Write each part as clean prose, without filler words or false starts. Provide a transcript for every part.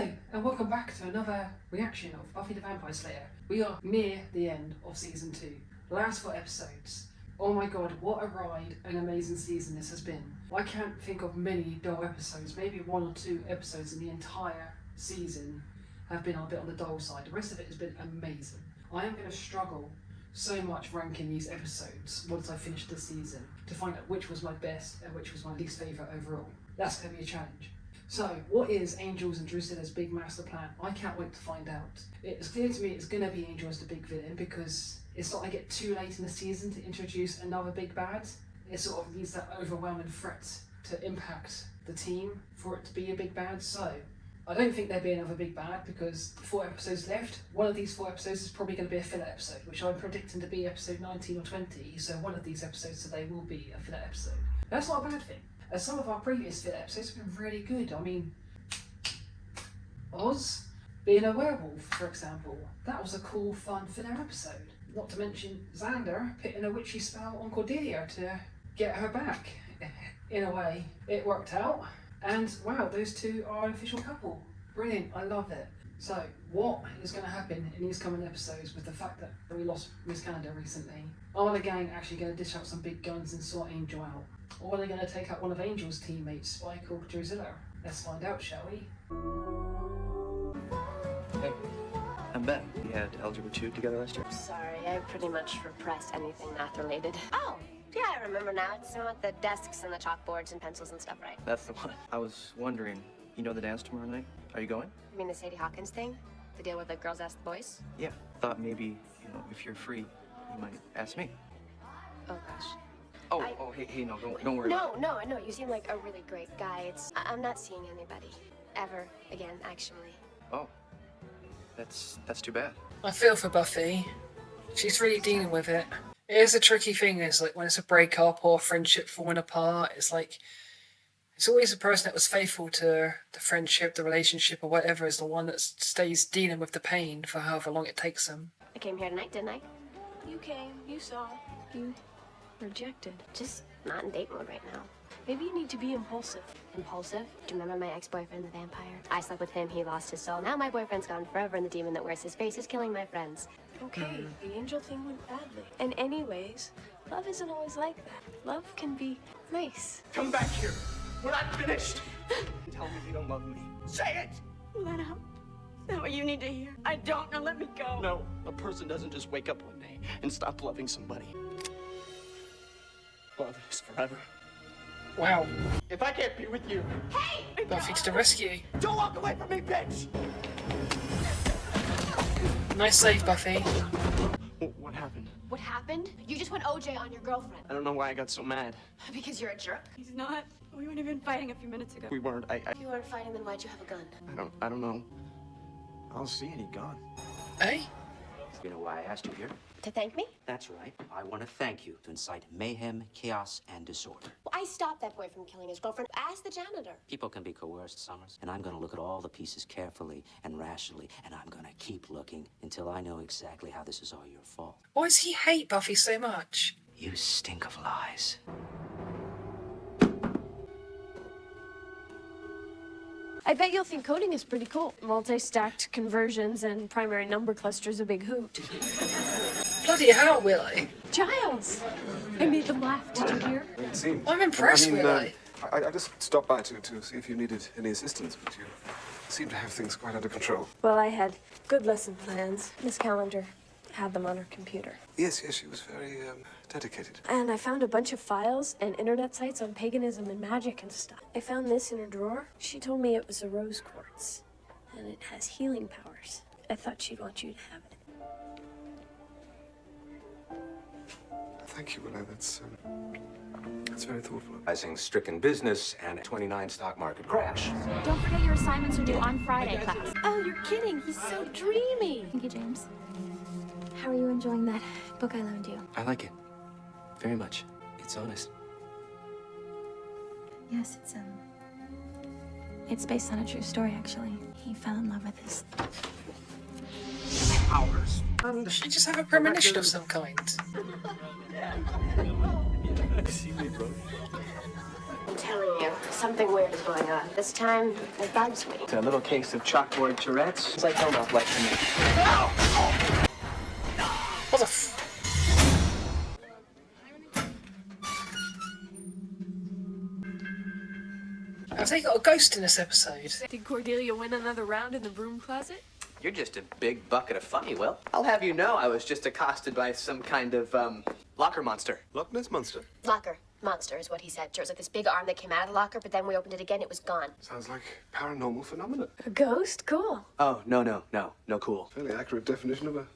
Hello, and welcome back to another reaction of Buffy the Vampire Slayer. We are near the end of season 2. Last 4 episodes. Oh my god, what a ride and amazing season this has been. I can't think of many dull episodes. Maybe 1 or 2 episodes in the entire season have been a bit on the dull side. The rest of it has been amazing. I am going to struggle so much ranking these episodes once I finish the season to find out which was my best and which was my least favourite overall. That's going to be a challenge. So, what is Angel's and Drusilla's big master plan? I can't wait to find out. It's clear to me it's going to be Angel as the big villain because it's not like it too late in the season to introduce another big bad. It sort of needs that overwhelming threat to impact the team for it to be a big bad. So, I don't think there'll be another big bad because 4 episodes left. One of these 4 episodes is probably going to be a filler episode, which I'm predicting to be episode 19 or 20. So one of these episodes today will be a filler episode. That's not a bad thing, as some of our previous filler episodes have been really good. I mean, Oz being a werewolf, for example. That was a cool, fun filler episode. Not to mention Xander putting a witchy spell on Cordelia to get her back. In a way, it worked out. And wow, those two are an official couple. Brilliant, I love it. So, what is going to happen in these coming episodes with the fact that we lost Miss Canada recently? Are the gang actually going to dish out some big guns and sort Angel out? Or are they going to take out one of Angel's teammates, Spike or Drusilla? Let's find out, shall we? Hey, I'm Ben. We had Algebra 2 together last year. Sorry, I pretty much repressed anything math related. Oh, yeah, I remember now. It's the one with the desks and the chalkboards and pencils and stuff, right? That's the one. I was wondering, you know the dance tomorrow night? Are you going? You mean the Sadie Hawkins thing? The deal where the girls ask the boys? Yeah. Thought maybe, if you're free, you might ask me. Oh, gosh. Hey, no, don't worry about it. No, I know. You seem like a really great guy. I'm not seeing anybody. Ever again, actually. Oh. That's too bad. I feel for Buffy. She's really dealing with it. It is a tricky thing, is like when it's a breakup or a friendship falling apart, it's like it's always the person that was faithful to the friendship, the relationship, or whatever is the one that stays dealing with the pain for however long it takes them. I came here tonight, didn't I? You came, you saw, you rejected. Just not in date mode right now. Maybe you need to be impulsive. Impulsive? Do you remember my ex-boyfriend, the vampire? I slept with him, he lost his soul. Now my boyfriend's gone forever and the demon that wears his face is killing my friends. Okay, the angel thing went badly. And anyways, love isn't always like that. Love can be nice. Come back here. We're not finished. Tell me you don't love me. Say it! Let out. Is that what you need to hear? I don't know. Let me go. No, a person doesn't just wake up one day and stop loving somebody. Love is forever. Wow. If I can't be with you, Hey! Buffy to the rescue. don't walk away from me, bitch! Nice save, Buffy. What happened? What happened? You just went OJ on your girlfriend. I don't know why I got so mad. Because you're a jerk? He's not. We weren't even fighting a few minutes ago. We weren't. If you weren't fighting, then why'd you have a gun? I don't know. I don't see any gun. Eh? You know why I asked you here? To thank me? That's right. I want to thank you to incite mayhem, chaos, and disorder. Well, I stopped that boy from killing his girlfriend. Ask the janitor. People can be coerced, Summers, and I'm going to look at all the pieces carefully and rationally, and I'm going to keep looking until I know exactly how this is all your fault. Why does he hate Buffy so much? You stink of lies. I bet you'll think coding is pretty cool. Multi-stacked conversions and primary number clusters a big hoot. Bloody hell, will I? Giles! I made them laugh. Did you hear? It seemed. I'm impressed, will I? I just stopped by to see if you needed any assistance, but you seem to have things quite under control. Well, I had good lesson plans. Miss Calendar had them on her computer. Yes, she was very dedicated. And I found a bunch of files and internet sites on paganism and magic and stuff. I found this in her drawer. She told me it was a rose quartz, and it has healing powers. I thought she'd want you to have it. Thank you, Willow. That's very thoughtful. Rising stricken business and 29 stock market crash. Don't forget your assignments are due on Friday, class. Oh, you're kidding. He's so dreamy. Thank you, James. How are you enjoying that book I loaned you? I like it. Very much. It's honest. Yes, it's based on a true story, actually. He fell in love with his... Hours. Does she just have a premonition of some kind? See me, bro. I'm telling you, something weird is going on. This time, it bugs me. It's a little case of chalkboard Tourette's. It's like home off life to me. What the f... Have they got a ghost in this episode? Did Cordelia win another round in the broom closet? You're just a big bucket of funny, Will. I'll have you know I was just accosted by some kind of, locker monster. Loch Ness Monster. Locker. Monster is what he said. There was like this big arm that came out of the locker, but then we opened it again, it was gone. Sounds like paranormal phenomena. A ghost? Cool. Oh, no cool. Fairly accurate definition of a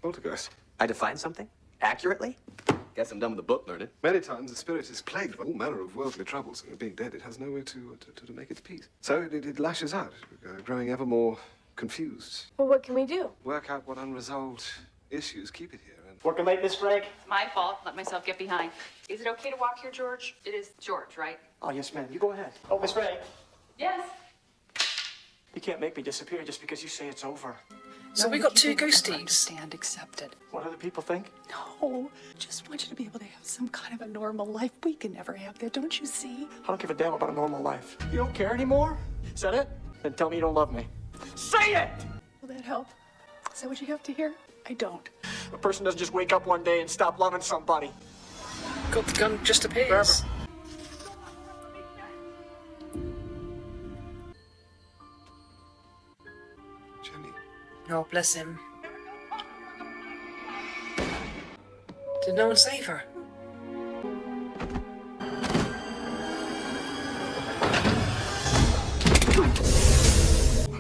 poltergeist. I defined something? Accurately? Guess I'm done with the book learning. Many times the spirit is plagued by all manner of worldly troubles, and being dead, it has nowhere to make its peace. So it lashes out, growing ever more confused. Well, what can we do? Work out what unresolved issues keep it here. And Working late, Miss Frank? It's my fault. Let myself get behind. Is it okay to walk here, George? It is George, right? Oh, yes, ma'am. You go ahead. Oh, Miss Frank. Yes. You can't make me disappear just because you say it's over. So we got two you didn't ever ghosties. Understand, accept it. What other people think? No, just want you to be able to have some kind of a normal life. We can never have that, don't you see? I don't give a damn about a normal life. You don't care anymore? Is that it? Then tell me you don't love me. Say it! Will that help? Is that what you have to hear? I don't. A person doesn't just wake up one day and stop loving somebody. Got the gun just appears. Jenny. Oh, bless him. Did no one save her?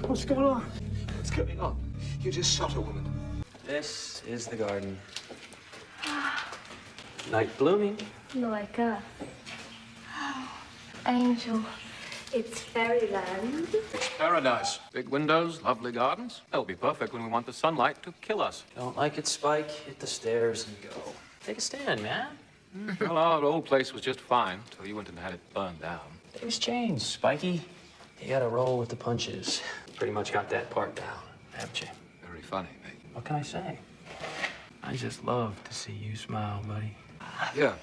What's going on? What's going on? You just shot a woman. This is the garden. Night blooming. Like a angel. It's fairyland. It's paradise. Big windows, lovely gardens. That'll be perfect when we want the sunlight to kill us. Don't like it, Spike? Hit the stairs and go. Take a stand, man. Well, our old place was just fine until you went and had it burned down. Things change, Spikey. You gotta roll with the punches. Pretty much got that part down, haven't you? Very funny, mate. What can I say? I just love to see you smile, buddy. Yeah,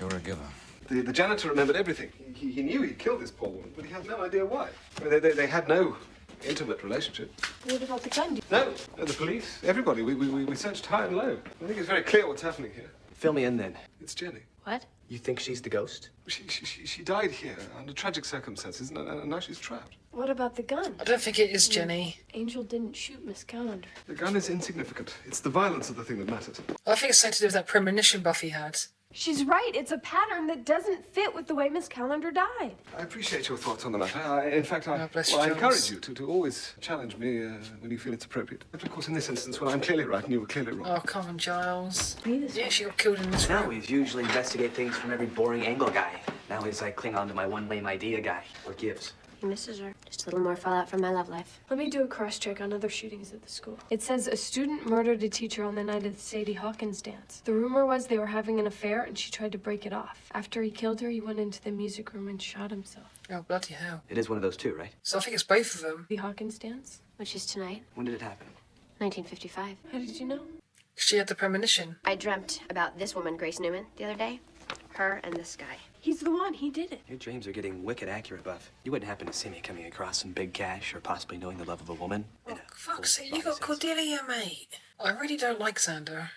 you're a giver. The janitor remembered everything. He knew he'd killed this poor woman, but he had no idea why. I mean, they had no intimate relationship. What about the gun? No, the police, everybody. We searched high and low. I think it's very clear what's happening here. Fill me in then. It's Jenny. What? You think she's the ghost? She died here under tragic circumstances, and now she's trapped. What about the gun? I don't think it is Jenny. Angel didn't shoot Miss Calendar. The gun is insignificant. It's the violence of the thing that matters. I think it's something to do with that premonition Buffy had. She's right. It's a pattern that doesn't fit with the way Miss Calendar died. I appreciate your thoughts on the matter. In fact, I bless you, encourage Jones. you to always challenge me when you feel it's appropriate. But of course, in this instance, when I'm clearly right and you were clearly wrong. Oh, come on, Giles. Me this Yeah, she got killed in this Now room. we usually investigate things from every boring angle guy. Now he's like cling on to my one lame idea guy. Or gives. He misses her. Just a little more fallout from my love life. Let me do a cross-check on other shootings at the school. It says a student murdered a teacher on the night of the Sadie Hawkins dance. The rumor was they were having an affair and she tried to break it off. After he killed her, he went into the music room and shot himself. Oh, bloody hell. It is one of those two, right? So I think it's both of them. The Hawkins dance? Which is tonight, When did it happen? 1955. How did you know? She had the premonition. I dreamt about this woman, Grace Newman, the other day. Her and this guy. He's the one. He did it. Your dreams are getting wicked accurate, Buff. You wouldn't happen to see me coming across some big cash or possibly knowing the love of a woman. Oh, fuck's sake, you got Cordelia, mate. I really don't like Xander.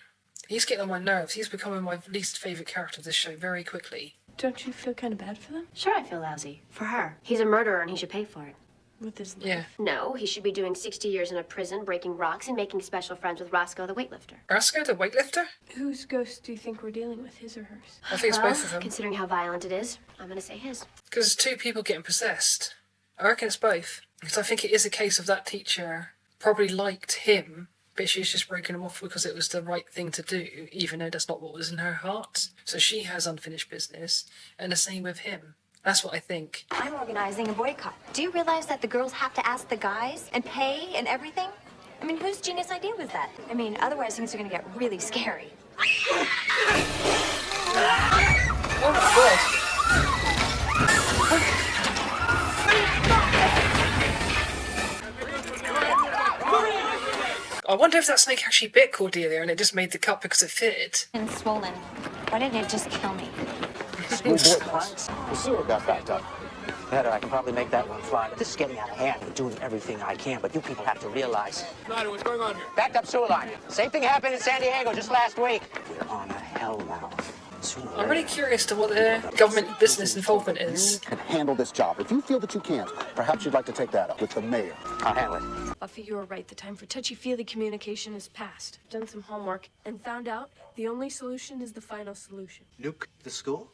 He's getting on my nerves. He's becoming my least favourite character of this show very quickly. Don't you feel kind of bad for them? Sure, I feel lousy. For her. He's a murderer and he should pay for it. With his life? Yeah. No, he should be doing 60 years in a prison, breaking rocks, and making special friends with Roscoe the weightlifter. Roscoe, the weightlifter? Whose ghost do you think we're dealing with, his or hers? I think it's both of them. Considering how violent it is, I'm gonna say his. Because there's two people getting possessed. I reckon it's both. Because I think it is a case of that teacher probably liked him, but she's just broken him off because it was the right thing to do, even though that's not what was in her heart. So she has unfinished business, and the same with him. That's what I think. I'm organizing a boycott. Do you realize that the girls have to ask the guys and pay and everything? I mean, whose genius idea was that? I mean, otherwise things are gonna get really scary. Oh my god! I wonder if that snake actually bit Cordelia and it just made the cut because it fitted. And swollen. Why didn't it just kill me? planks. The sewer got backed up. Better, I can probably make that one fly. This is getting out of hand. I'm doing everything I can, but you people have to realize. Snyder, what's going on here? Backed up sewer line. Same thing happened in San Diego just last week. We're on a hell now. I'm really curious to what their government business involvement is. You can handle this job. If you feel that you can't, perhaps you'd like to take that up with the mayor. I'll handle it. Buffy, you were right. The time for touchy-feely communication is past. I've done some homework and found out the only solution is the final solution. Nuke the school?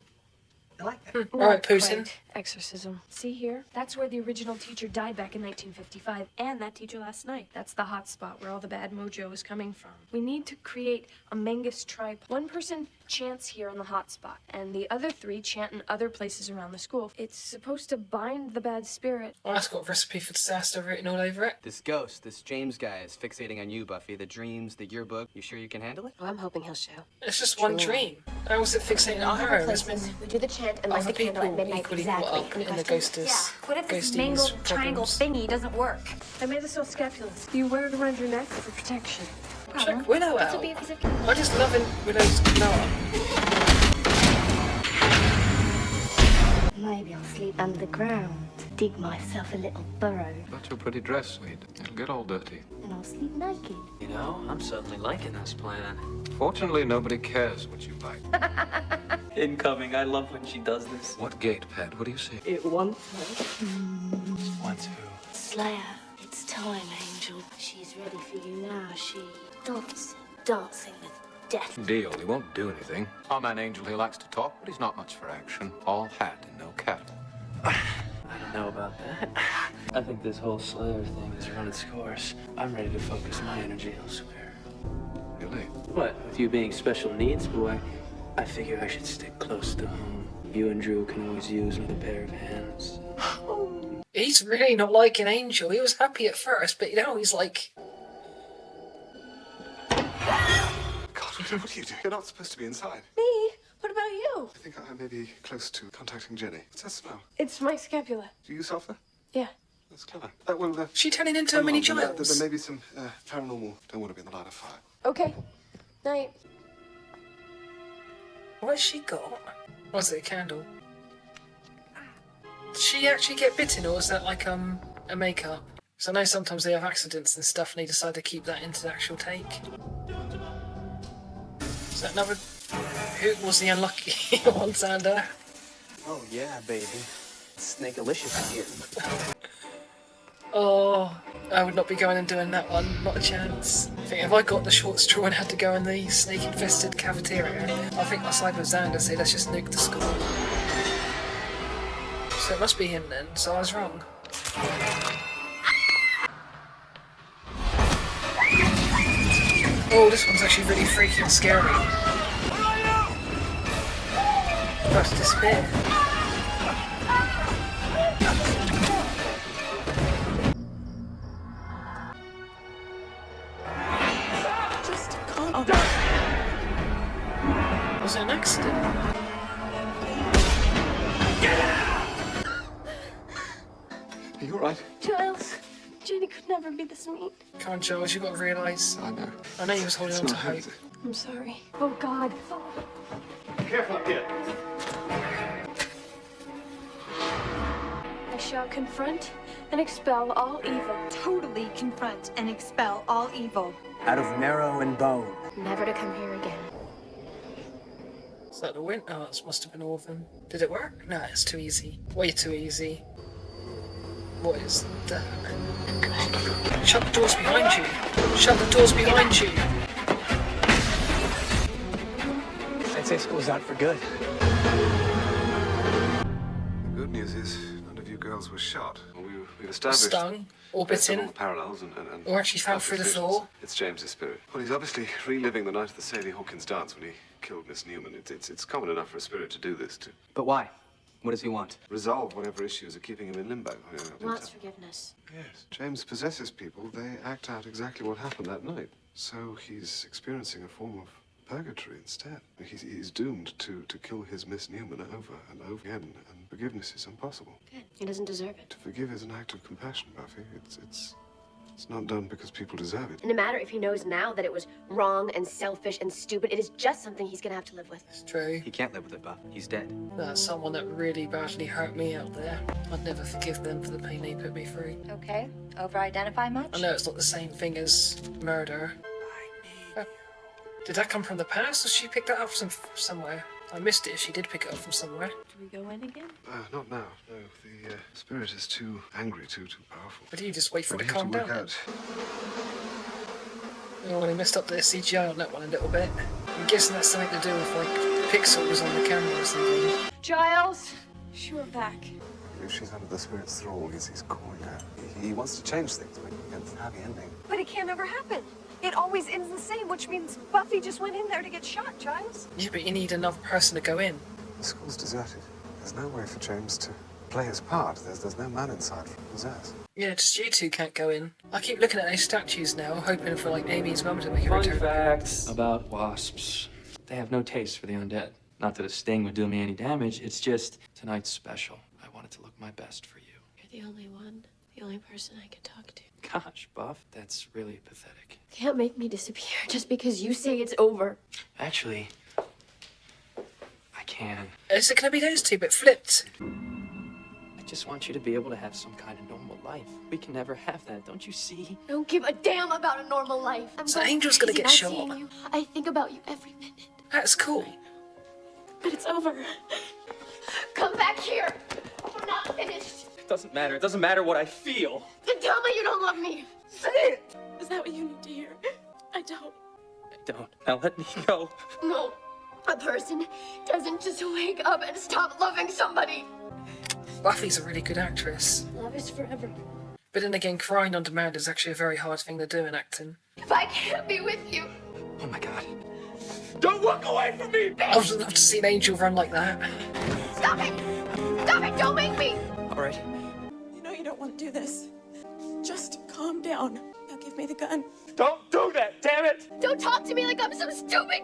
I like that. All right, Putin. Quite. Exorcism. See here? That's where the original teacher died back in 1955, and that teacher last night. That's the hot spot where all the bad mojo is coming from. We need to create a Mangus tribe. One person chants here on the hot spot, and the other three chant in other places around the school. It's supposed to bind the bad spirit. Oh, that's got a recipe for disaster written all over it. This ghost, this James guy is fixating on you, Buffy. The dreams, the yearbook. You sure you can handle it? Oh, I'm hoping he'll show. It's just one dream. How was it fixating on her? There's been We do the chant and light other the candle at people midnight equally exactly. caught up in the ghostess. Yeah, what if this ghosties mangled triangle problems. thingy doesn't work? I made this whole scapulus. You wear it around your neck for protection. Check Willow This out. would be a piece of I just love Willow's glow. Maybe I'll sleep underground. Dig myself a little burrow. That's a pretty dress, sweet. It'll get all dirty. And I'll sleep naked. You know, I'm suddenly liking this plan. Fortunately, nobody cares what you like. Incoming. I love when she does this. What gate, Pat? What do you see? It wants Wants who? Slayer, it's time, Angel. She's ready for you now. She dancing with death. Deal. He won't do anything. Our man Angel, he likes to talk, but he's not much for action. All hat and no cattle. I don't know about that. I think this whole Slayer thing has run its course. I'm ready to focus my energy elsewhere. Really? What? With you being special needs, boy, I figure I should stick close to home. You and Drew can always use another pair of hands. He's really not liking Angel. He was happy at first, but now he's like... God, what are you doing? You're not supposed to be inside. Me? What about you? I think I may be close to contacting Jenny. What's that smell? It's my scapula. Do you sulfur? Yeah. That's clever. Well, She turning into a mini child. There may be some paranormal. Don't want to be in the line of fire. Okay. Night. What's she got? Was it a candle? Did she actually get bitten, or was that like a makeup? Because I know sometimes they have accidents and stuff, and they decide to keep that into the actual take. Is that another? Who was the unlucky one, Sander? Oh, yeah, baby. Snake-alicious here. Oh, I would not be going and doing that one. Not a chance. I think if I got the short straw and had to go in the snake-infested cafeteria, I think I'll side with Xander and say let's just nuke the school. So it must be him then, so I was wrong. Oh, this one's actually really freaky and scary. About to disappear. Just calm down. Was it an accident? Are you all right? Giles, Jenny could never be this mean. Come on, Giles, you've got to realise. I know. I know you was holding on to hope. I'm sorry. Oh, God. Careful, kid. I shall confront and expel all evil. Totally confront and expel all evil. Out of marrow and bone. Never to come here again. Is that the win? Oh, this must have been all of them. Did it work? No, it's too easy. Way too easy. What is that? Shut the doors behind you. Shut the doors behind you. I'd say school's out for good. The good news is none of you girls were shot. Well, we've established Stung or based on all bitten. the parallels and Or actually fell through the suspicions. floor. It's James's spirit. Well, he's obviously reliving the night of the Sadie Hawkins dance when he killed Miss Newman. It's common enough for a spirit to do this, to But why? What does he want? resolve whatever issues are keeping him in limbo. Wants forgiveness. Yes. James possesses people. They act out exactly what happened that night. So he's experiencing a form of purgatory instead. He's doomed to kill his Miss Newman over and over again, and forgiveness is impossible. Good. He doesn't deserve it. To forgive is an act of compassion, Buffy. It's It's not done because people deserve it. And no matter if he knows now that it was wrong and selfish and stupid, it is just something he's gonna have to live with. It's true. He can't live with it, Buff. He's dead. That's someone that really badly hurt me out there. I'd never forgive them for the pain they put me through. Okay. Over-identify much? I know it's not the same thing as murder. Did that come from the past, or she picked that up from somewhere? I missed it if she did pick it up from somewhere. Do we go in again? Not now. No, the spirit is too angry, too powerful. But you just wait for it We to have calm to work down. out. Oh, well, they messed up the CGI on that one a little bit. I'm guessing that's something to do with, like, pixels on the camera or something. Giles! She went back. If she's under the spirit's thrall, he's calling her. He wants to change things, make it a happy ending. But it can't ever happen. It always ends the same, which means Buffy just went in there to get shot, Giles. Yeah, but you need another person to go in. The school's deserted. There's no way for James to play his part. There's no man inside for possess. Yeah, just you two can't go in. I keep looking at those statues now, hoping for, like, Amy's mum to make a Fun return. facts about wasps. They have no taste for the undead. Not that a sting would do me any damage, it's just tonight's special. I wanted to look my best for you. You're the only one, the only person I can talk to. Gosh, Buff, that's really pathetic. Can't make me disappear just because you say it's over. Actually, I can. Is it going to be those two, but flipped? I just want you to be able to have some kind of normal life. We can never have that, don't you see? I don't give a damn about a normal life. So Angel's gonna get crazy shot. about seeing you. I think about you every minute. That's cool. But it's over. Come back here. We're not finished. It doesn't matter. It doesn't matter what I feel. Then tell me you don't love me. Say it! Is that what you need to hear? I don't. I don't. Now let me go. No. A person doesn't just wake up and stop loving somebody. Buffy's a really good actress. Love is forever. But then again, crying on demand is actually a very hard thing to do in acting. If I can't be with you. Oh my god. Don't walk away from me! I would love to see an angel run like that. Stop it! Stop it! Don't make me! Alright. You know you don't want to do this. Just calm down. Now give me the gun. Don't do that, damn it! Don't talk to me like I'm some stupid.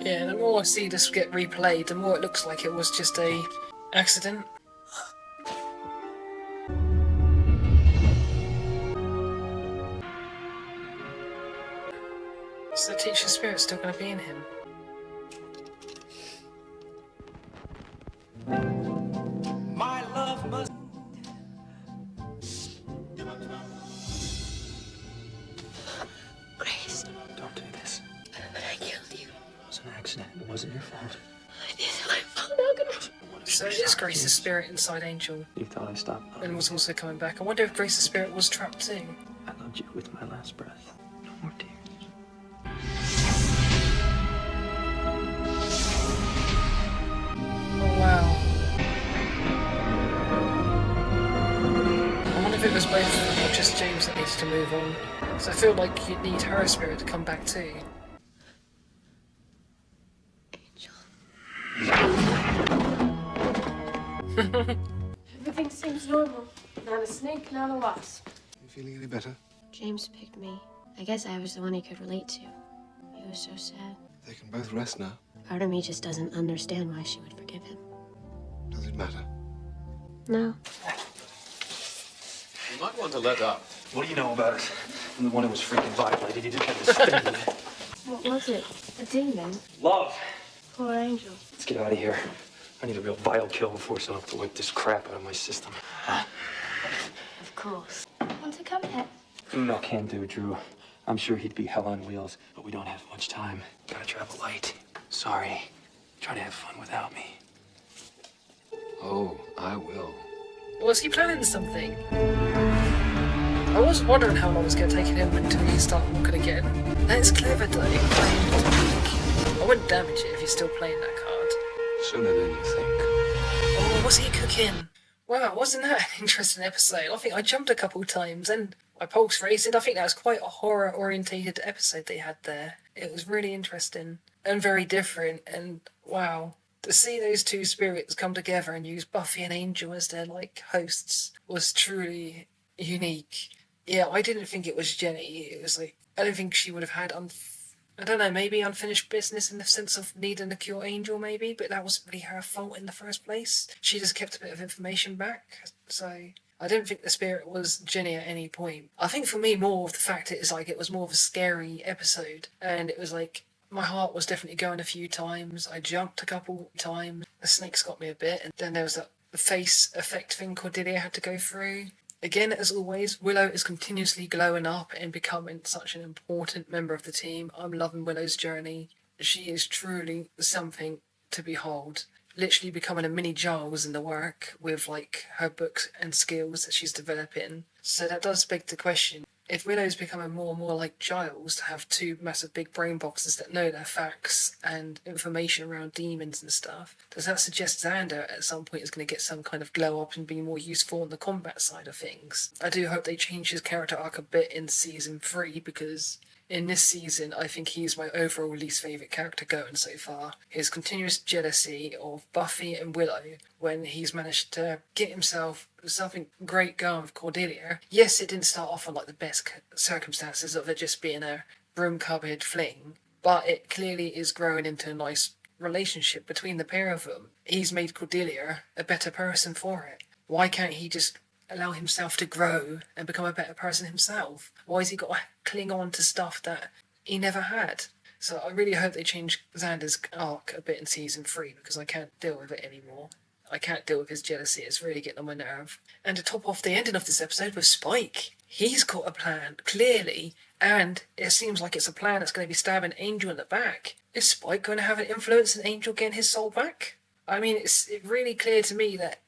Yeah, the more I see this get replayed, the more it looks like it was just a accident. Is the teacher spirit still going to be in him? My love must. Grace, Don't do this. but I killed you. It was an accident. It wasn't your fault. It is my fault. How could I? So it is Grace's spirit inside Angel, You thought I stopped loving and you. was also coming back. I wonder if Grace's spirit was trapped too. I loved you with my last breath. No more tears. Oh wow. I wonder if it was both or just James that needs to move on. So I feel like you'd need her spirit to come back too. Everything seems normal. Not a snake, not a wasp. You feeling any better? James picked me. I guess I was the one he could relate to. He was so sad. They can both rest now. Part of me just doesn't understand why she would forgive him. Does it matter? No. You might want to let up. What do you know about it? I'm the one who was freaking violated. He didn't have this thing. What was it? A demon? Love! Poor Angel. Let's get out of here. I need a real vile kill before someone to whip this crap out of my system. Of course. Want to come pet? No can do, Drew. I'm sure he'd be hell on wheels, but we don't have much time. Gotta travel light. Sorry. Try to have fun without me. Oh, I will. Was he planning something? I was wondering how long it was going to take him until he started walking again. That's clever though, playing with the weak. I wouldn't damage it if he's still playing that card. Sooner than you think. Oh, what's he cooking? Wow, wasn't that an interesting episode? I think I jumped a couple times and my pulse racing. I think that was quite a horror-orientated episode they had there. It was really interesting and very different, and wow. To see those two spirits come together and use Buffy and Angel as their, like, hosts was truly unique. Yeah, I didn't think it was Jenny. It was like, I don't think she would have had, I don't know, maybe unfinished business in the sense of needing to cure Angel, maybe, but that wasn't really her fault in the first place. She just kept a bit of information back, so I I don't think the spirit was Jenny at any point. I think for me, more of the fact is like it was more of a scary episode, and it was like my heart was definitely going a few times. I jumped a couple times. The snakes got me a bit, and then there was that face effect thing Cordelia had to go through. Again, as always, Willow is continuously glowing up and becoming such an important member of the team. I'm loving Willow's journey. She is truly something to behold. Literally becoming a mini Giles in the work with like her books and skills that she's developing. So that does beg the question, if Willow's becoming more and more like Giles, to have two massive big brain boxes that know their facts and information around demons and stuff, does that suggest Xander at some point is going to get some kind of glow up and be more useful on the combat side of things? I do hope they change his character arc a bit in season 3, because in this season, I think he's my overall least favourite character going so far. His continuous jealousy of Buffy and Willow when he's managed to get himself something great going with Cordelia. Yes, it didn't start off on like the best circumstances of it just being a broom cupboard fling, but it clearly is growing into a nice relationship between the pair of them. He's made Cordelia a better person for it. Why can't he just allow himself to grow and become a better person himself? Why has he got to cling on to stuff that he never had? So I really hope they change Xander's arc a bit in season 3, because I can't deal with it anymore. I can't deal with his jealousy. It's really getting on my nerve. And to top off the ending of this episode with Spike. He's got a plan, clearly, and it seems like it's a plan that's going to be stabbing Angel in the back. Is Spike going to have an influence in Angel getting his soul back? I mean, it's really clear to me that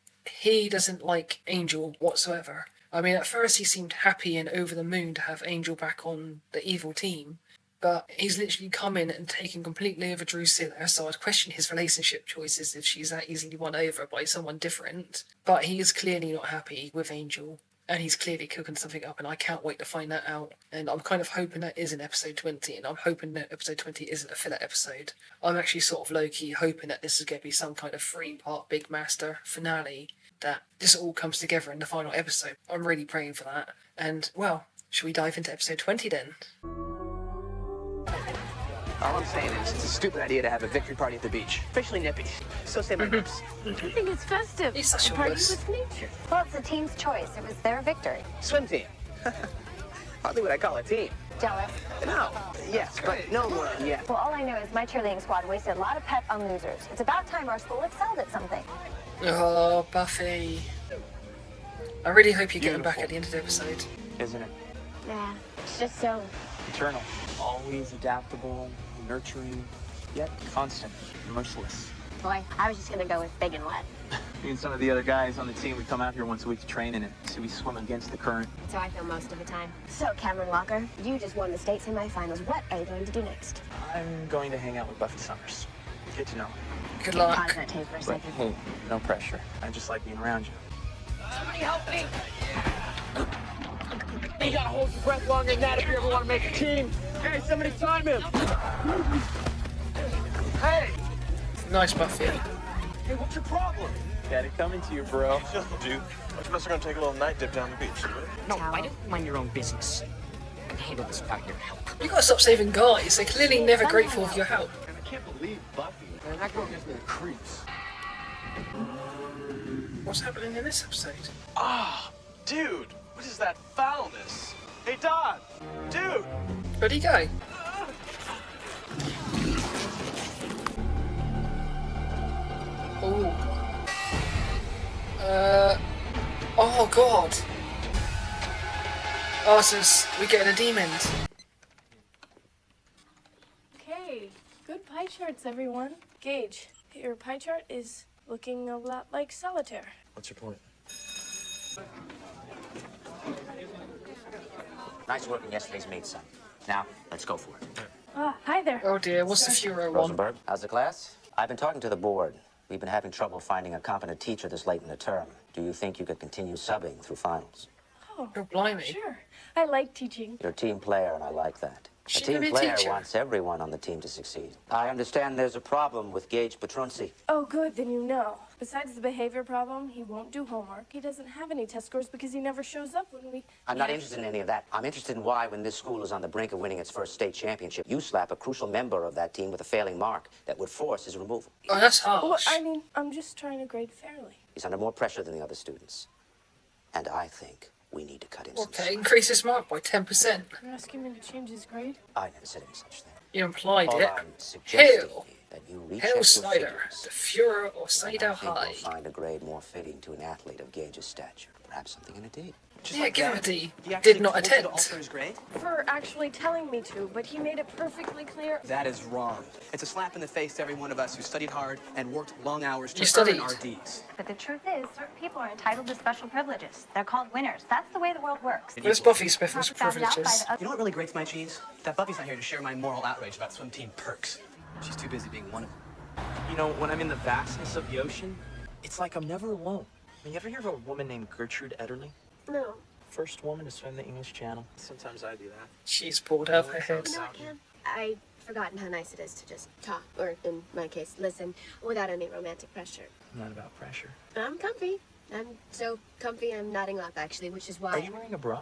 he doesn't like Angel whatsoever. I mean, at first he seemed happy and over the moon to have Angel back on the evil team, but he's literally come in and taken completely over Drusilla, so I'd question his relationship choices if she's that easily won over by someone different. But he is clearly not happy with Angel, and he's clearly cooking something up, and I can't wait to find that out. And I'm kind of hoping that is in episode 20, and I'm hoping that episode 20 isn't a filler episode. I'm actually sort of low-key hoping that this is going to be some kind of 3-part Big Master finale, that this all comes together in the final episode. I'm really praying for that. And, well, should we dive into episode 20 then? All I'm saying is, it's a stupid idea to have a victory party at the beach. Officially nippy. So say my nerves. I think it's festive. It's such a party wuss. with nature. Well, it's the team's choice. It was their victory. Swim team. Hardly what I call a team. Jealous? No. Yes, but no more yet. Well, all I know is my cheerleading squad wasted a lot of pep on losers. It's about time our school excelled at something. Oh, Buffy. I really hope you get him back at the end of the episode. Isn't it? Nah, it's just so... Eternal. Always adaptable, nurturing, yet constant, merciless. Boy, I was just gonna go with big and wet. Me and some of the other guys on the team, we come out here once a week to train in it. So we swim against the current. So I feel most of the time. So, Cameron Walker, you just won the state semifinals. What are you going to do next? I'm going to hang out with Buffy Summers. Get to know her. Good Pause luck. that tape for a But second. hey, no pressure. I just like being around you. Somebody help me! You gotta hold your breath longer than that if you ever want to make a team. Hey, somebody time him! Hey! Nice, Buffy. Hey, what's your problem? Got it coming to you, bro. Dude, I guess we're gonna take a little night dip down the beach. No, why don't you mind your own business? I can handle this without your help. You gotta stop saving guys. They're clearly never grateful for your help. And I can't believe Buffy. Man, that girl gives me the creeps. What's happening in this episode? Ah, dude, what is that foulness? Hey, Don, dude. Where'd he go? Oh. Oh god. Oh, so we getting a demon. Okay, good pie charts, everyone. Gage, your pie chart is looking a lot like solitaire. What's your point? Nice work in yesterday's maid, son. Now, let's go for it. Ah, hi there. Oh dear, what's the Furo one? Rosenberg, how's the class? I've been talking to the board. We've been having trouble finding a competent teacher this late in the term. Do you think you could continue subbing through finals? Oh, blimey. Sure. I like teaching. You're a team player, and I like that. A She team could be a player teacher. wants everyone on the team to succeed. I understand there's a problem with Gage Petronzi. Oh, good, then you know. Besides the behavior problem, he won't do homework. He doesn't have any test scores because he never shows up when we... I'm not interested in any of that. I'm interested in why, when this school is on the brink of winning its first state championship, you slap a crucial member of that team with a failing mark that would force his removal. Oh, that's harsh. Well, I mean, I'm just trying to grade fairly. He's under more pressure than the other students. And I think we need to cut him some Okay, slack. increase his mark by 10%. You're asking me to change his grade? I never said any such thing. You implied All it. I'm suggesting Hail! is that you recheck Hail your Snyder, figures. the Fuhrer or And Snyder I think High. we'll find a grade more fitting to an athlete of Gage's stature. Perhaps something in a D. Yeah, give him a D. He actually Did not told you attend. to alter his grade? For actually telling me to, but he made it perfectly clear. That is wrong. It's a slap in the face to every one of us who studied hard and worked long hours to You studied. earn our Ds. But the truth is, certain people are entitled to special privileges. They're called winners. That's the way the world works. Where's Buffy special Profit found out by privileges? the You know what really grates my cheese? That Buffy's not here to share my moral outrage about swim team perks. She's too busy being one of them. You know, when I'm in the vastness of the ocean, it's like I'm never alone. I mean, you ever hear of a woman named Gertrude Ederle? No. First woman to swim the English Channel. Sometimes I do that. She's pulled out her head. No, I can't. I've forgotten how nice it is to just talk, or in my case, listen, without any romantic pressure. Not about pressure. I'm comfy. I'm so comfy I'm nodding off, actually, which is why... Are you wearing a bra?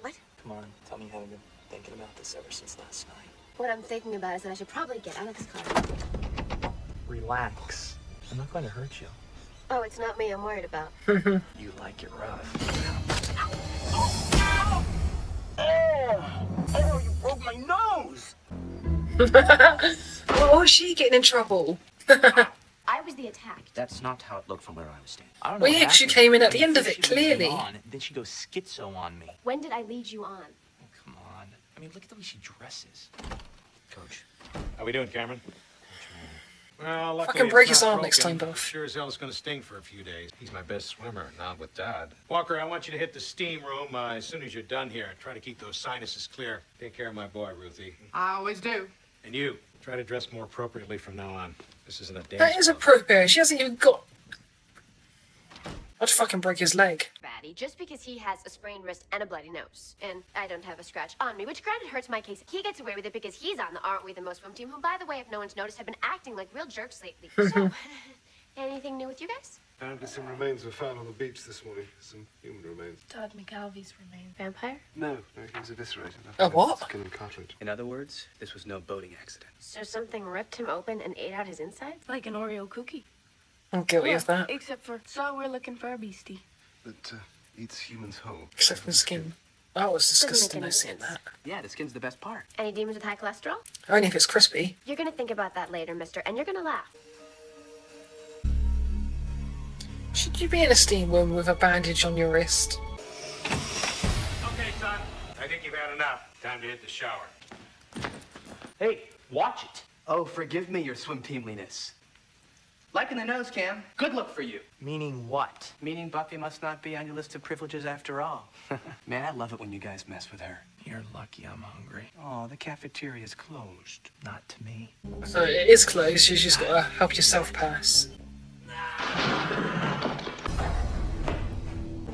What? Come on, tell me you haven't been thinking about this ever since last night. What I'm thinking about is that I should probably get out of this car. Relax. I'm not going to hurt you. Oh, it's not me I'm worried about. You like it rough. Oh, you broke my nose! Oh, is she getting in trouble? I was the attack. That's not how it looked from where I was standing. I don't know Well, what yeah, she happened. came in at the I end of think it, she was leading clearly. on, then she goes schizo on me. When did I lead you on? Come on. I mean, look at the way she dresses. Coach. How we doing, Cameron? Well, luckily Fucking break it's his not arm next broken. time, Buff. Sure as hell it's going to sting for a few days. He's my best swimmer, not with Dad. Walker, I want you to hit the steam room as soon as you're done here. Try to keep those sinuses clear. Take care of my boy, Ruthie. I always do. And you, try to dress more appropriately from now on. This isn't a dance. That is appropriate. She hasn't even got... I'd fucking break his leg. Batty, just because he has a sprained wrist and a bloody nose, and I don't have a scratch on me, which granted hurts my case, he gets away with it because he's on the Aren't We the Most swim team, who, by the way, if no one's noticed, have been acting like real jerks lately. So, anything new with you guys? Apparently some remains were found on the beach this morning. Some human remains. Todd McAlvey's remains. Vampire? No, he was eviscerated. A what? Skin and cartilage. In other words, this was no boating accident. So something ripped him open and ate out his insides? Like an Oreo cookie. I'm guilty of that. Except for, so we're looking for a beastie. That eats humans whole. Except for the skin. That was disgusting, I any seen sense. that. Yeah, the skin's the best part. Any demons with high cholesterol? Only if it's crispy. You're gonna think about that later, mister, and you're gonna laugh. Should you be in a steam room with a bandage on your wrist? Okay, son. I think you've had enough. Time to hit the shower. Hey, watch it. Oh, forgive me your swim teamliness. Liking the nose, Cam. Good look for you. Meaning what? Meaning Buffy must not be on your list of privileges after all. Man, I love it when you guys mess with her. You're lucky I'm hungry. Oh, the cafeteria's closed. Not to me. So it is closed, you just gotta help yourself pass.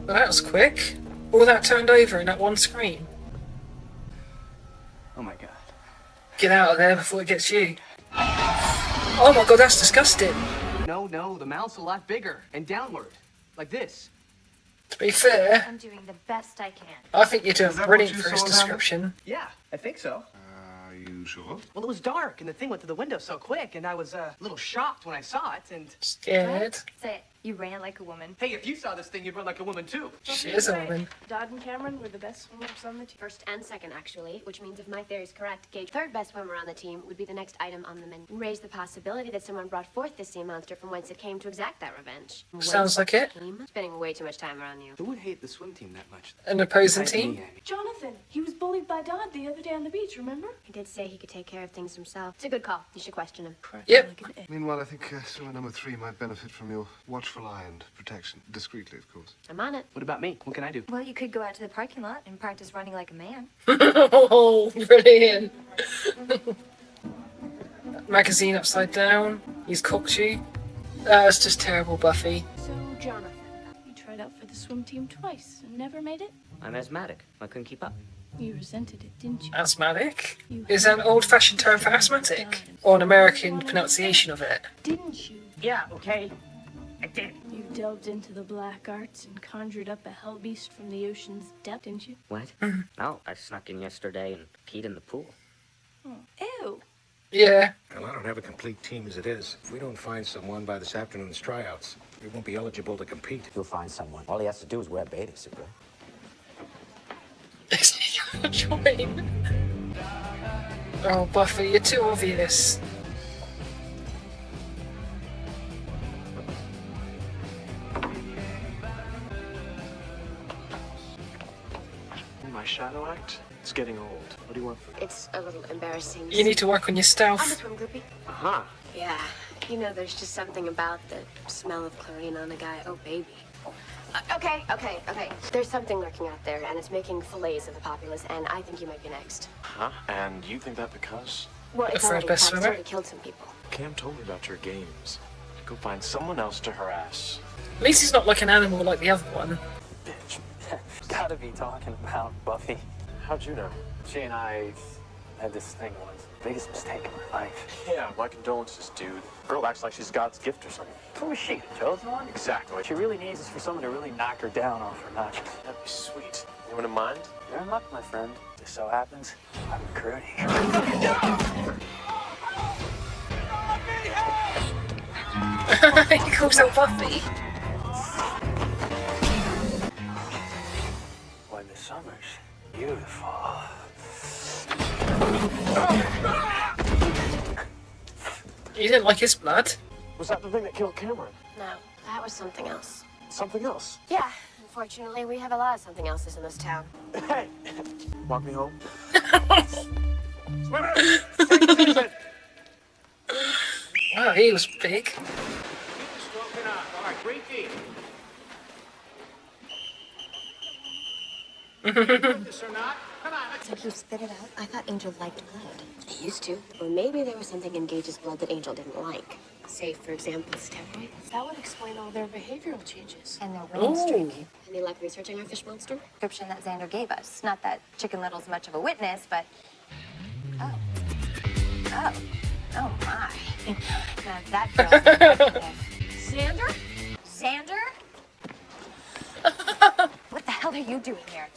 Well, that was quick. All that turned over in that one screen. Oh my god. Get out of there before it gets you. Oh my god, that's disgusting. No, the mouth's a lot bigger and downward. Like this. To be fair, I'm doing the best I can. I think you're doing Is that brilliant what you for his saw, description. Yeah, I think so. Are you sure? Well, it was dark and the thing went through the window so quick and I was a little shocked when I saw it and... Scared. Say it. You ran like a woman. Hey, if you saw this thing, you'd run like a woman too. She is a woman. Dodd and Cameron were the best swimmers on the team. First and second, actually, which means if my theory is correct, Gage, third best swimmer on the team, would be the next item on the menu. Raise the possibility that someone brought forth this sea monster from whence it came to exact that revenge. Sounds like it. Spending way too much time around you. Who would hate the swim team that much? An opposing Besides team? me, I mean. Jonathan, he was bullied by Dodd the other day on the beach, remember? He did say he could take care of things himself. It's a good call. You should question him. Yep. Meanwhile, I think swimmer number 3 might benefit from your watchful eye and protection. Discreetly, of course. I'm on it. What about me? What can I do? Well, you could go out to the parking lot and practice running like a man. Oh, brilliant. Magazine upside down. He's cocked you. That's just terrible, Buffy. So, Jonathan, you tried out for the swim team twice and never made it? I'm asthmatic. I couldn't keep up. You resented it, didn't you? Asthmatic? Is that an old-fashioned term for asthmatic? Or an American pronunciation of it? Didn't you? Yeah, okay. I did. You delved into the black arts and conjured up a hell beast from the ocean's depth, didn't you? What? No, I snuck in yesterday and peed in the pool. Oh. Ew. Yeah. Well, I don't have a complete team as it is. If we don't find someone by this afternoon's tryouts, We won't be eligible to compete. You'll find someone. All he has to do is wear a bathing suit, right? Join. Oh, Buffy, you're too obvious. My shadow act? It's getting old. What do you want from me? It's a little embarrassing. You need to work on your I'm a stealth. swim groupie. Uh-huh. Yeah. You know, there's just something about the smell of chlorine on a guy. Oh, baby. Okay. There's something lurking out there, and it's making fillets of the populace, and I think you might be next. Huh? And you think that because? Well, it's already, best it's swimmer? already killed some people. Cam told me about your games. Go find someone else to harass. At least he's not like an animal like the other one. Bitch. Gotta be talking about Buffy. How'd you know? She and I had this thing once. Biggest mistake in my life. Yeah, my condolences, dude. Girl acts like she's God's gift or something. Who was she? The chosen one? Exactly. What she really needs is for someone to really knock her down off her notch. That'd be sweet. You wouldn't mind? You're in luck, my friend. Just so happens, I'm recruiting. He calls out Buffy. When the summer's beautiful. You didn't like his blood. Was that the thing that killed Cameron? No, that was something else. Something else? Yeah, unfortunately, we have a lot of something else's in this town. Hey! Walk me home. Wow, he was big. Stroking up. All right, breathe deep. This or not? Come on, let's So he spit it out? I thought Angel liked blood. He used to. Or maybe there was something in Gage's blood that Angel didn't like. Say, for example, steroids. That would explain all their behavioral changes. And their winning streak. Any luck researching our fish monster? Description that Xander gave us. Not that Chicken Little's much of a witness, but... Oh. Oh my. Now that girl... Xander? Xander? What the hell are you doing here?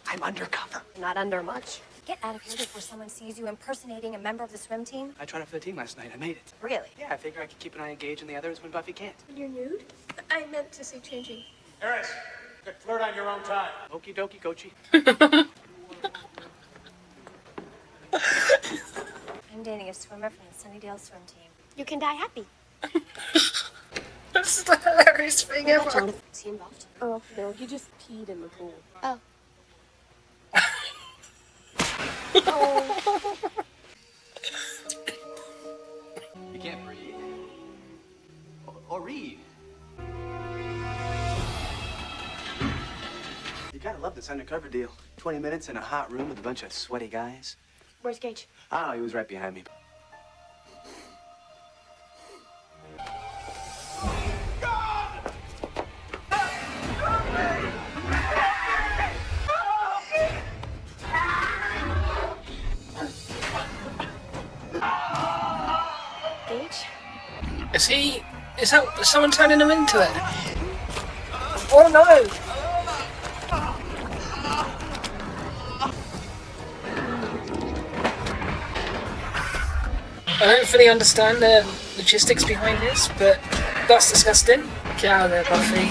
I'm undercover. Not under much. Get out of here before someone sees you impersonating a member of the swim team. I tried out for the team last night. I made it. Really? Yeah, I figure I could keep an eye on Gage and the others when Buffy can't. You're nude? I meant to say changing. Harris, you could flirt on your own time. Okie dokie, coachy. I'm dating a swimmer from the Sunnydale swim team. You can die happy. That's the hilarious thing ever. Jonathan, is he involved? Oh, no, he just peed in the pool. Oh. You can't breathe. Or read. You gotta love this undercover deal. 20 minutes in a hot room with a bunch of sweaty guys. Where's Gage? I don't know, he was right behind me. Gage? Is someone turning him into it? Oh no! I don't fully understand the logistics behind this, but that's disgusting. Get out of there, Buffy.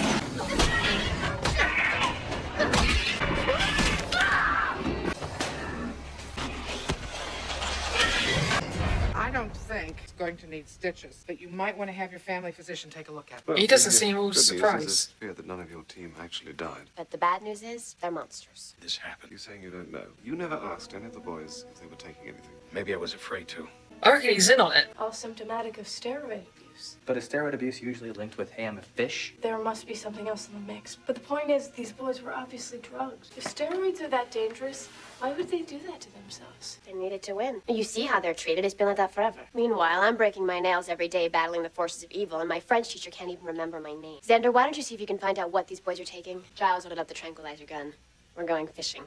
I don't think it's going to need stitches, but you might want to have your family physician take a look at it. He doesn't seem all Good news is surprised. it's clear that none of your team actually died. But the bad news is, they're monsters. This happened. You're saying you don't know. You never asked any of the boys if they were taking anything. Maybe I was afraid to. I reckon he's in on it. All symptomatic of steroid abuse. But is steroid abuse usually linked with, hey, I'm a fish? There must be something else in the mix. But the point is, these boys were obviously drugged. If steroids are that dangerous, why would they do that to themselves? They needed to win. You see how they're treated. It's been like that forever. Meanwhile, I'm breaking my nails every day battling the forces of evil, and my French teacher can't even remember my name. Xander, why don't you see if you can find out what these boys are taking? Giles loaded up the tranquilizer gun. We're going fishing.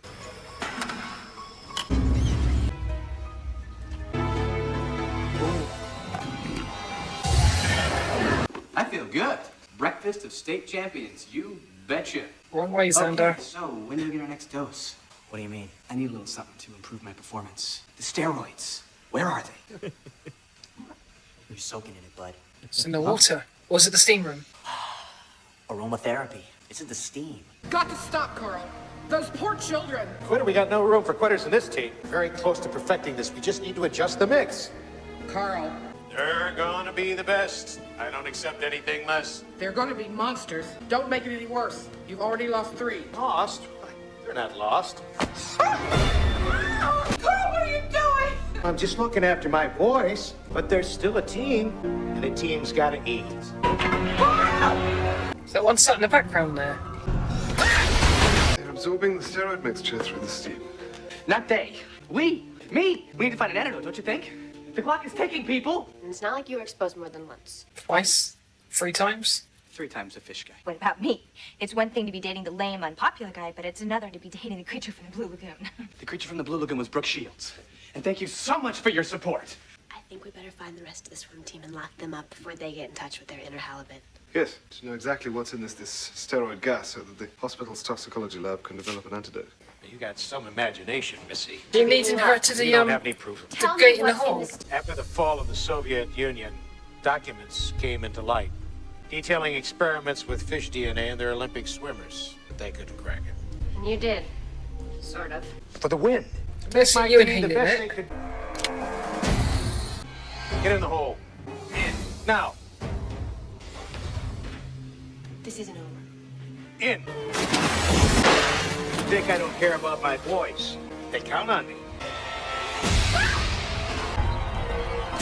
I feel good. Breakfast of state champions. You betcha. Wrong way, Xander. Okay, so when do we get our next dose? What do you mean? I need a little something to improve my performance. The steroids. Where are they? You're soaking in it, bud. It's in the water. Or was it the steam room? Aromatherapy. It's in the steam. Got to stop, Carl. Those poor children. Quitter, we got no room for quitters in this team. Very close to perfecting this. We just need to adjust the mix. Carl, They're gonna be the best. I don't accept anything less. they're going to be monsters. Don't make it any worse. You've already lost 3. Lost? They're not lost. Carl, what are you doing? I'm just looking after my boys, but there's still a team, and a team's gotta eat. Is that one sat in the background there? They're absorbing the steroid mixture through the steam. Not they. We. Me. We need to find an antidote, don't you think? The clock is ticking, people. And it's not like you were exposed more than once. Twice? 3 times? 3 times a fish guy. What about me? It's one thing to be dating the lame, unpopular guy, but it's another to be dating the creature from the Blue Lagoon. The creature from the Blue Lagoon was Brooke Shields. And thank you so much for your support. I think we better find the rest of the swim team and lock them up before they get in touch with their inner halibut. Yes, to know exactly what's in this steroid gas so that the hospital's toxicology lab can develop an antidote. You got some imagination, Missy. You leading her to You the don't have any proof. the gate in the hole. After the fall of the Soviet Union, documents came into light detailing experiments with fish DNA in their Olympic swimmers, but they couldn't crack it. And you did. Sort of. For the win. Missy, Might you be the hated best it. they could- Get in the hole. In. Now. This isn't over. In. You think I don't care about my boys? They count on me.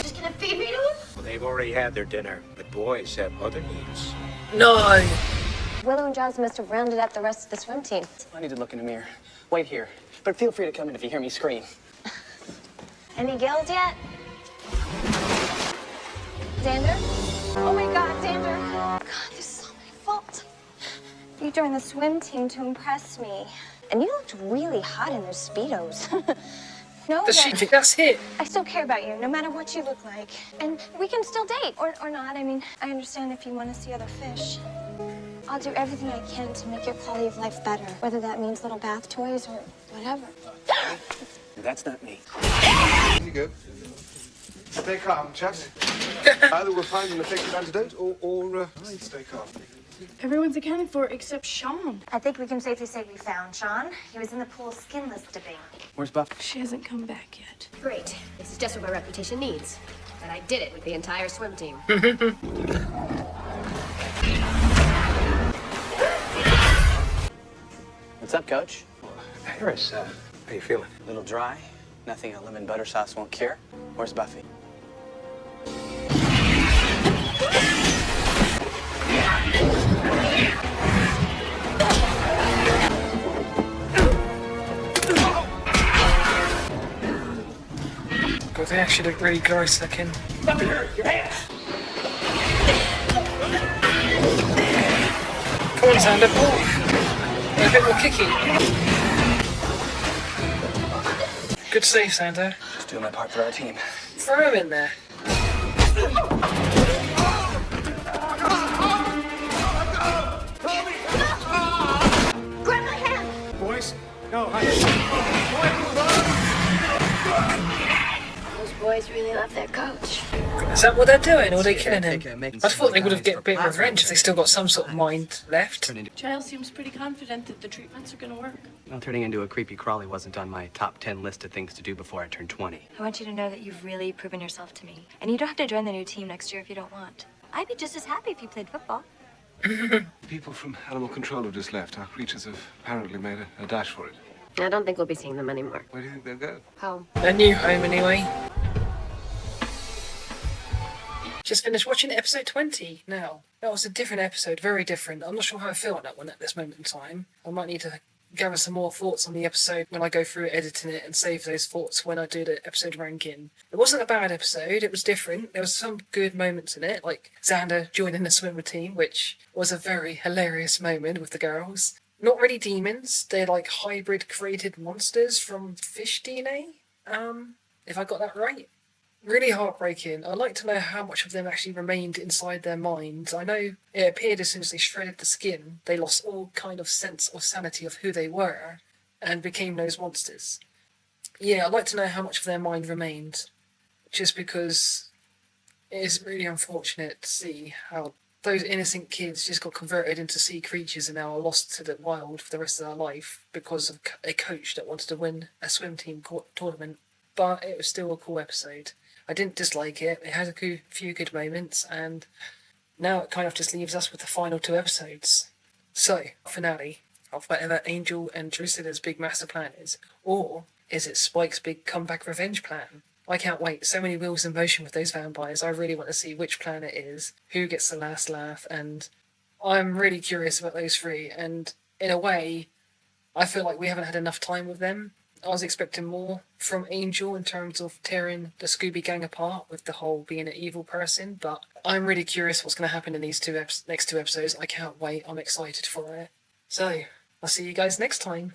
Just gonna feed me to him? Well, they've already had their dinner, but boys have other needs. No! Willow and Giles must have rounded up the rest of the swim team. I need to look in the mirror. Wait here. But feel free to come in if you hear me scream. Any gills yet? Xander? Oh my God, Xander. God, this is all my fault. You joined the swim team to impress me. And you looked really hot in those Speedos. No, Does she think that's it? I still care about you, no matter what you look like. And we can still date, or not. I mean, I understand if you want to see other fish. I'll do everything I can to make your quality of life better, whether that means little bath toys or whatever. That's not me. Here you go. Stay calm, chaps. Either we'll find an effective antidote or stay calm. Everyone's accounted for except Sean. I think we can safely say we found Sean. He was in the pool skinless dipping. Where's Buffy? She hasn't come back yet. Great. This is just what my reputation needs. But I did it with the entire swim team. What's up, Coach? Harris, how you feeling? A little dry. Nothing a lemon butter sauce won't cure. Where's Buffy? God, they actually look really gross looking. Buffy, hurry, your hands! Come on, Xander, pull. A bit more kicky. Good save, Xander. Just doing my part for our team. Throw him in there. Grab my hand! Boys? No, honey. Those boys really love their coach. Is that what they're doing, or are they killing him? I thought they would have get a bit of revenge if they still got some sort of mind left. Giles seems pretty confident that the treatments are gonna work. Well, turning into a creepy crawly wasn't on my top 10 list of things to do before I turned 20. I want you to know that you've really proven yourself to me. And you don't have to join the new team next year if you don't want. I'd be just as happy if you played football. People from animal control have just left. Our creatures have apparently made a dash for it. I don't think we'll be seeing them anymore. Where do you think they'll go? Home. A new home, anyway. Just finished watching episode 20 now. That was a different episode, very different. I'm not sure how I feel on that one at this moment in time. I might need to gather some more thoughts on the episode when I go through editing it and save those thoughts when I do the episode ranking. It wasn't a bad episode, it was different. There was some good moments in it, like Xander joining the swimmer team, which was a very hilarious moment with the girls. Not really demons, they're like hybrid created monsters from fish DNA, if I got that right. Really heartbreaking. I'd like to know how much of them actually remained inside their minds. I know it appeared as soon as they shredded the skin, they lost all kind of sense or sanity of who they were and became those monsters. Yeah, I'd like to know how much of their mind remained. Just because it is really unfortunate to see how those innocent kids just got converted into sea creatures and now are lost to the wild for the rest of their life because of a coach that wanted to win a swim team tournament. But it was still a cool episode. I didn't dislike it. It had a few good moments, and now it kind of just leaves us with the final 2 episodes. So, finale of whatever Angel and Drusilla's big master plan is. Or is it Spike's big comeback revenge plan? I can't wait. So many wheels in motion with those vampires. I really want to see which plan it is, who gets the last laugh, and I'm really curious about those 3. And in a way, I feel like we haven't had enough time with them. I was expecting more from Angel in terms of tearing the Scooby Gang apart with the whole being an evil person, but I'm really curious what's going to happen in these next 2 episodes. I can't wait. I'm excited for it. So, I'll see you guys next time.